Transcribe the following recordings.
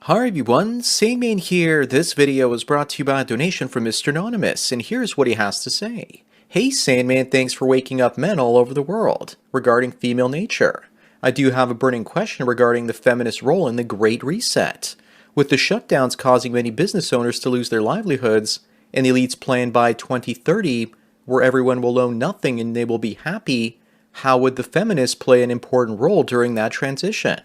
Hi everyone, Sandman here. This video was brought to you by a donation from Mr. Anonymous, and here's what he has to say. Hey Sandman, thanks for waking up men all over the world regarding female nature. I do have a burning question regarding the feminist role in the Great Reset. With the shutdowns causing many business owners to lose their livelihoods, and the elite's plan by 2030, where everyone will own nothing and they will be happy, how would the feminists play an important role during that transition?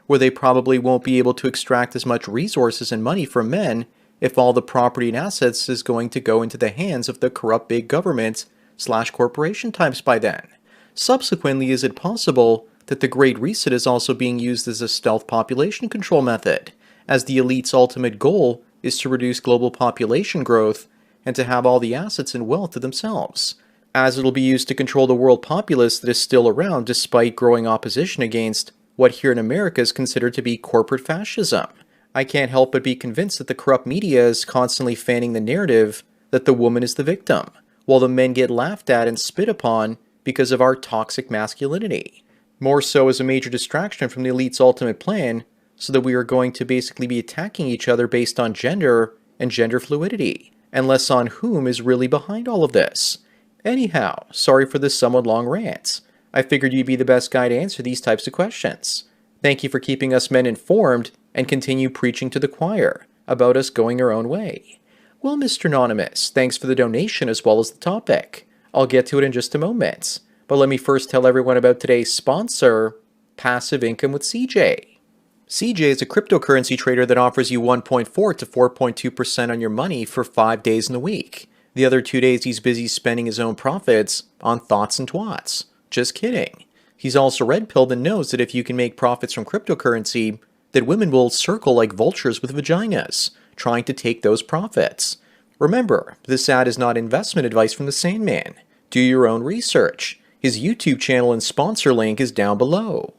Where they probably won't be able to extract as much resources and money from men if all the property and assets is going to go into the hands of the corrupt big government / corporation types by then. Subsequently, is it possible that the Great Reset is also being used as a stealth population control method, as the elite's ultimate goal is to reduce global population growth and to have all the assets and wealth to themselves, as it'll be used to control the world populace that is still around despite growing opposition against what here in America is considered to be corporate fascism. I can't help but be convinced that the corrupt media is constantly fanning the narrative that the woman is the victim, while the men get laughed at and spit upon because of our toxic masculinity. More so as a major distraction from the elite's ultimate plan, so that we are going to basically be attacking each other based on gender and gender fluidity, and less on whom is really behind all of this. Anyhow, sorry for this somewhat long rant. I figured you'd be the best guy to answer these types of questions. Thank you for keeping us men informed and continue preaching to the choir about us going our own way. Well, Mr. Anonymous, thanks for the donation as well as the topic. I'll get to it in just a moment, but let me first tell everyone about today's sponsor, Passive Income with CJ. CJ is a cryptocurrency trader that offers you 1.4 to 4.2% on your money for 5 days in the week. The other 2 days he's busy spending his own profits on thoughts and twats. Just kidding. He's also red-pilled and knows that if you can make profits from cryptocurrency, that women will circle like vultures with vaginas, trying to take those profits. Remember, this ad is not investment advice from the Sandman. Do your own research. His YouTube channel and sponsor link is down below.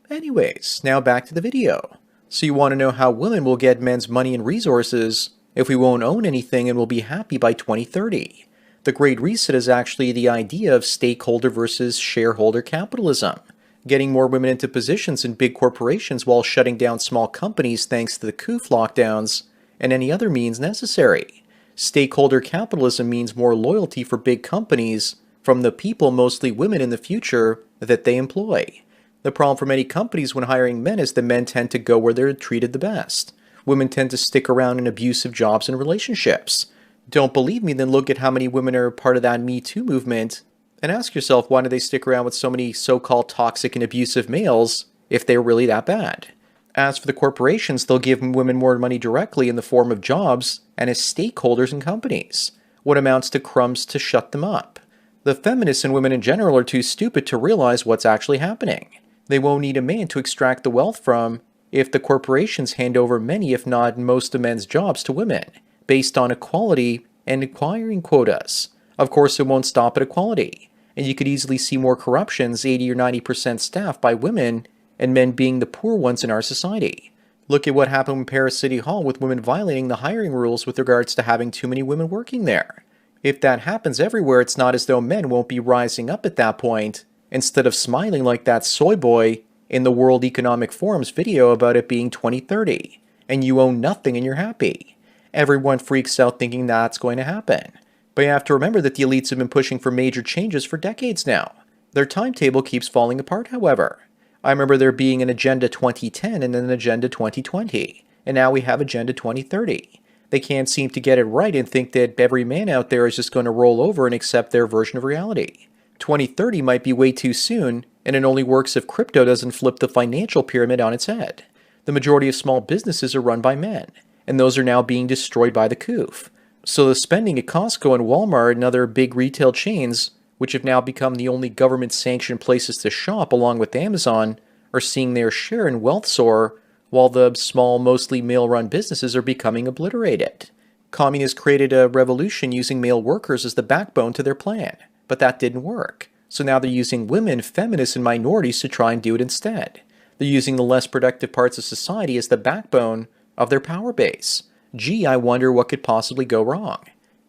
Anyways, now back to the video. So you want to know how women will get men's money and resources if we won't own anything and will be happy by 2030. The Great Reset is actually the idea of stakeholder versus shareholder capitalism, getting more women into positions in big corporations while shutting down small companies thanks to the COOF lockdowns and any other means necessary. Stakeholder capitalism means more loyalty for big companies from the people, mostly women in the future, that they employ. The problem for many companies when hiring men is that men tend to go where they're treated the best. Women tend to stick around in abusive jobs and relationships. Don't believe me? Then look at how many women are part of that Me Too movement and ask yourself, why do they stick around with so many so-called toxic and abusive males if they're really that bad? As for the corporations, they'll give women more money directly in the form of jobs and as stakeholders in companies, what amounts to crumbs to shut them up. The feminists and women in general are too stupid to realize what's actually happening. They won't need a man to extract the wealth from if the corporations hand over many, if not most of men's jobs to women, based on equality and acquiring quotas. Of course, it won't stop at equality, and you could easily see more corruptions, 80 or 90% staffed by women, and men being the poor ones in our society. Look at what happened in Paris City Hall with women violating the hiring rules with regards to having too many women working there. If that happens everywhere, it's not as though men won't be rising up at that point, instead of smiling like that soy boy in the World Economic Forum's video about it being 2030, and you own nothing and you're happy. Everyone freaks out thinking that's going to happen. But you have to remember that the elites have been pushing for major changes for decades now. Their timetable keeps falling apart, however. I remember there being an Agenda 2010 and then an Agenda 2020, and now we have Agenda 2030. They can't seem to get it right and think that every man out there is just going to roll over and accept their version of reality. 2030 might be way too soon, and it only works if crypto doesn't flip the financial pyramid on its head. The majority of small businesses are run by men, and those are now being destroyed by the COOF. So the spending at Costco and Walmart and other big retail chains, which have now become the only government-sanctioned places to shop along with Amazon, are seeing their share in wealth soar, while the small, mostly male-run businesses are becoming obliterated. Communists created a revolution using male workers as the backbone to their plan, but that didn't work. So now they're using women, feminists, and minorities to try and do it instead. They're using the less productive parts of society as the backbone of their power base. Gee, I wonder what could possibly go wrong.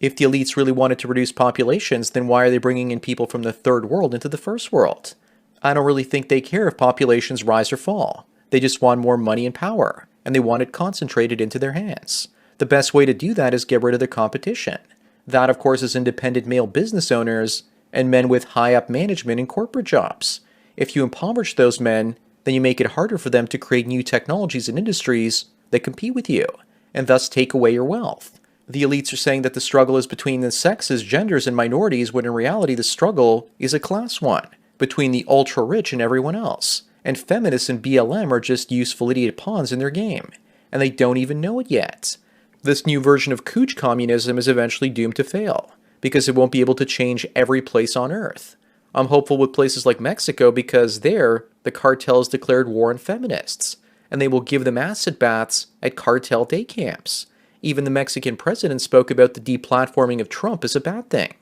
If the elites really wanted to reduce populations, then why are they bringing in people from the third world into the first world? I don't really think they care if populations rise or fall. They just want more money and power. and they want it concentrated into their hands. The best way to do that is get rid of the competition. That, of course, is independent male business owners and men with high-up management and corporate jobs. If you impoverish those men, then you make it harder for them to create new technologies and industries that compete with you, and thus take away your wealth. The elites are saying that the struggle is between the sexes, genders, and minorities, when in reality the struggle is a class one, between the ultra-rich and everyone else. And feminists and BLM are just useful idiot pawns in their game, and they don't even know it yet. This new version of cooch communism is eventually doomed to fail, because it won't be able to change every place on Earth. I'm hopeful with places like Mexico because there, the cartels declared war on feminists, and they will give them acid baths at cartel day camps. Even the Mexican president spoke about the deplatforming of Trump as a bad thing.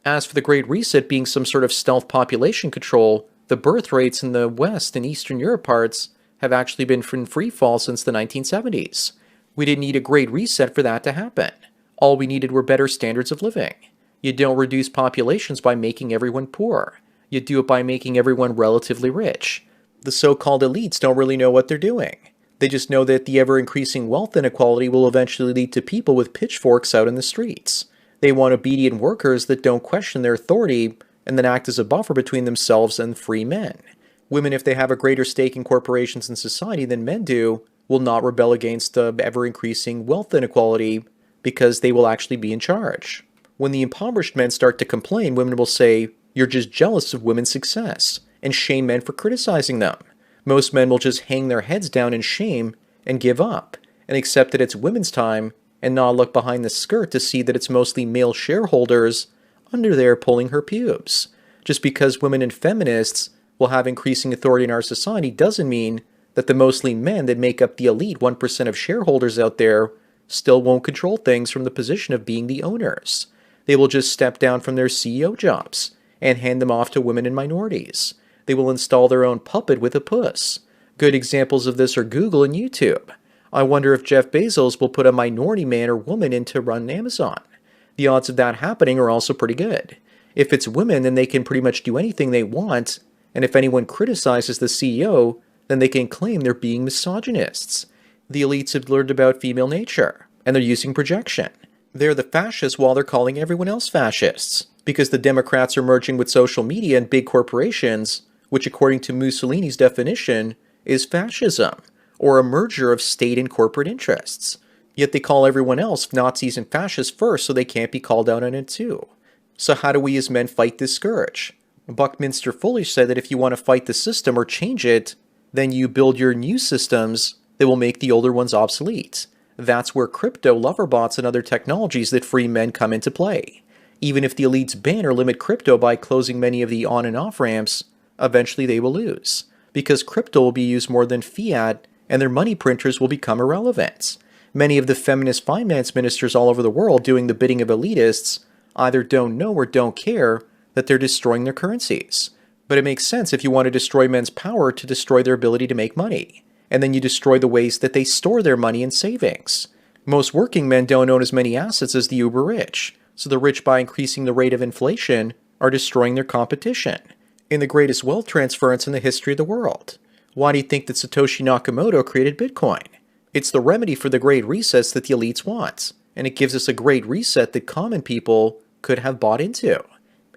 As for the Great Reset being some sort of stealth population control, the birth rates in the West and Eastern Europe parts have actually been in free fall since the 1970s. We didn't need a Great Reset for that to happen. All we needed were better standards of living. You don't reduce populations by making everyone poor. You do it by making everyone relatively rich. The so-called elites don't really know what they're doing. They just know that the ever-increasing wealth inequality will eventually lead to people with pitchforks out in the streets. They want obedient workers that don't question their authority and then act as a buffer between themselves and free men. Women, if they have a greater stake in corporations and society than men do, will not rebel against the ever-increasing wealth inequality because they will actually be in charge. When the impoverished men start to complain, women will say, "You're just jealous of women's success," and shame men for criticizing them. Most men will just hang their heads down in shame and give up, and accept that it's women's time, and not look behind the skirt to see that it's mostly male shareholders under there pulling her pubes. Just because women and feminists will have increasing authority in our society doesn't mean that the mostly men that make up the elite 1% of shareholders out there still won't control things from the position of being the owners. They will just step down from their CEO jobs and hand them off to women and minorities. They will install their own puppet with a puss. Good examples of this are Google and YouTube. I wonder if Jeff Bezos will put a minority man or woman in to run Amazon. The odds of that happening are also pretty good. If it's women, then they can pretty much do anything they want, and if anyone criticizes the CEO, then they can claim they're being misogynists. The elites have learned about female nature, and they're using projection. They're the fascists while they're calling everyone else fascists, because the Democrats are merging with social media and big corporations, which according to Mussolini's definition is fascism, or a merger of state and corporate interests. Yet they call everyone else Nazis and fascists first, so they can't be called out on it too. So how do we as men fight this scourge? Buckminster Fuller said that if you want to fight the system or change it, then you build your new systems that will make the older ones obsolete. That's where crypto, loverbots, and other technologies that free men come into play. Even if the elites ban or limit crypto by closing many of the on and off ramps, eventually they will lose, because crypto will be used more than fiat and their money printers will become irrelevant. Many of the feminist finance ministers all over the world doing the bidding of elitists either don't know or don't care that they're destroying their currencies. But it makes sense if you want to destroy men's power to destroy their ability to make money, and then you destroy the ways that they store their money and savings. Most working men don't own as many assets as the uber rich, so the rich, by increasing the rate of inflation, are destroying their competition in the greatest wealth transference in the history of the world. Why do you think that Satoshi Nakamoto created Bitcoin? It's the remedy for the great resets that the elites want, and it gives us a great reset that common people could have bought into.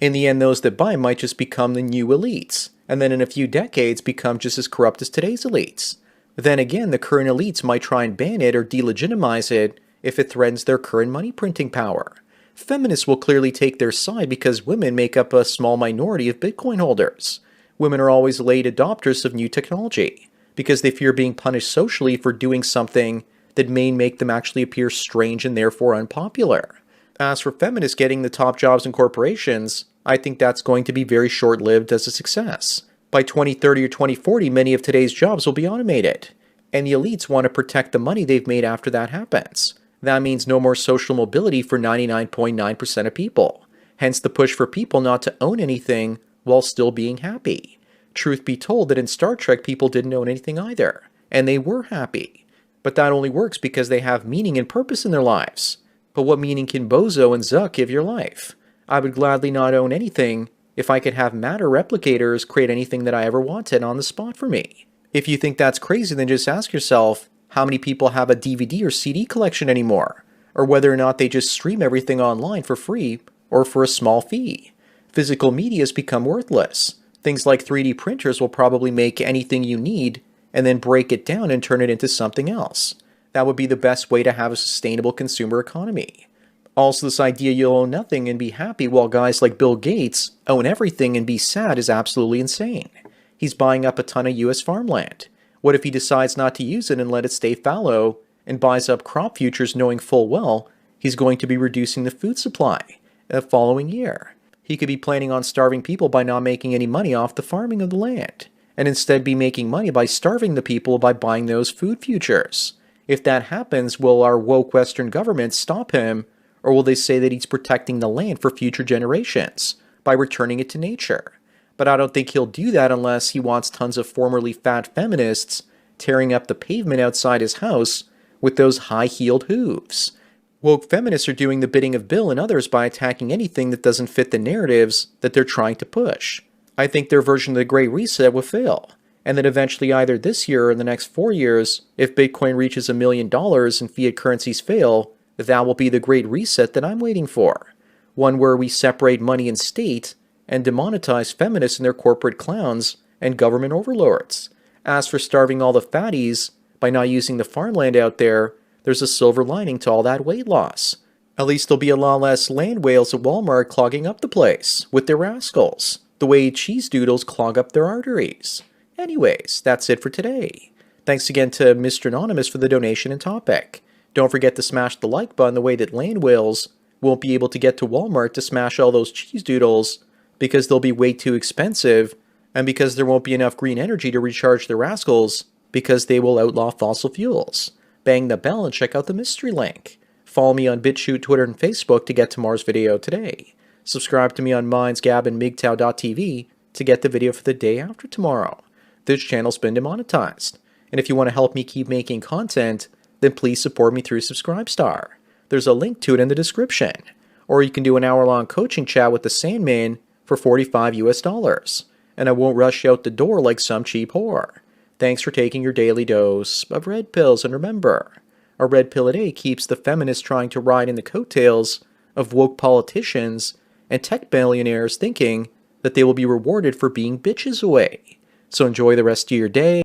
In the end, those that buy might just become the new elites, and then in a few decades become just as corrupt as today's elites. Then again, the current elites might try and ban it or delegitimize it if it threatens their current money printing power. Feminists will clearly take their side because women make up a small minority of Bitcoin holders. Women are always late adopters of new technology because they fear being punished socially for doing something that may make them actually appear strange and therefore unpopular. As for feminists getting the top jobs in corporations, I think that's going to be very short-lived as a success. By 2030 or 2040, many of today's jobs will be automated, and the elites want to protect the money they've made after that happens. That means no more social mobility for 99.9% of people, hence the push for people not to own anything while still being happy. Truth be told that in Star Trek people didn't own anything either, and they were happy. But that only works because they have meaning and purpose in their lives. But what meaning can Bozo and Zuck give your life? I would gladly not own anything if I could have matter replicators create anything that I ever wanted on the spot for me. If you think that's crazy, then just ask yourself, how many people have a DVD or CD collection anymore, or whether or not they just stream everything online for free or for a small fee. Physical media has become worthless. Things like 3D printers will probably make anything you need and then break it down and turn it into something else. That would be the best way to have a sustainable consumer economy. Also, this idea you'll own nothing and be happy while guys like Bill Gates own everything and be sad is absolutely insane. He's buying up a ton of US farmland. What if he decides not to use it and let it stay fallow and buys up crop futures knowing full well he's going to be reducing the food supply the following year? He could be planning on starving people by not making any money off the farming of the land, and instead be making money by starving the people by buying those food futures. If that happens, will our woke Western governments stop him, or will they say that he's protecting the land for future generations by returning it to nature? But I don't think he'll do that unless he wants tons of formerly fat feminists tearing up the pavement outside his house with those high-heeled hooves. Woke feminists are doing the bidding of Bill and others by attacking anything that doesn't fit the narratives that they're trying to push. I think their version of the Great Reset will fail, and that eventually either this year or in the next 4 years, if Bitcoin reaches $1 million and fiat currencies fail, that will be the Great Reset that I'm waiting for. One where we separate money and state and demonetize feminists and their corporate clowns and government overlords. As for starving all the fatties by not using the farmland out there, there's a silver lining to all that weight loss. At least there'll be a lot less land whales at Walmart clogging up the place with their rascals, the way cheese doodles clog up their arteries. Anyways, that's it for today. Thanks again to Mr. Anonymous for the donation and topic. Don't forget to smash the like button the way that land whales won't be able to get to Walmart to smash all those cheese doodles because they'll be way too expensive and because there won't be enough green energy to recharge the rascals because they will outlaw fossil fuels. Bang the bell and check out the mystery link. Follow me on BitChute, Twitter, and Facebook to get tomorrow's video today. Subscribe to me on Minds, Gab, and MGTOW.tv to get the video for the day after tomorrow. This channel's been demonetized. And if you want to help me keep making content, then please support me through Subscribestar. There's a link to it in the description. Or you can do an hour-long coaching chat with the Sandman for $45 US. And I won't rush you out the door like some cheap whore. Thanks for taking your daily dose of red pills, and remember, a red pill a day keeps the feminists trying to ride in the coattails of woke politicians and tech billionaires thinking that they will be rewarded for being bitches away. So enjoy the rest of your day.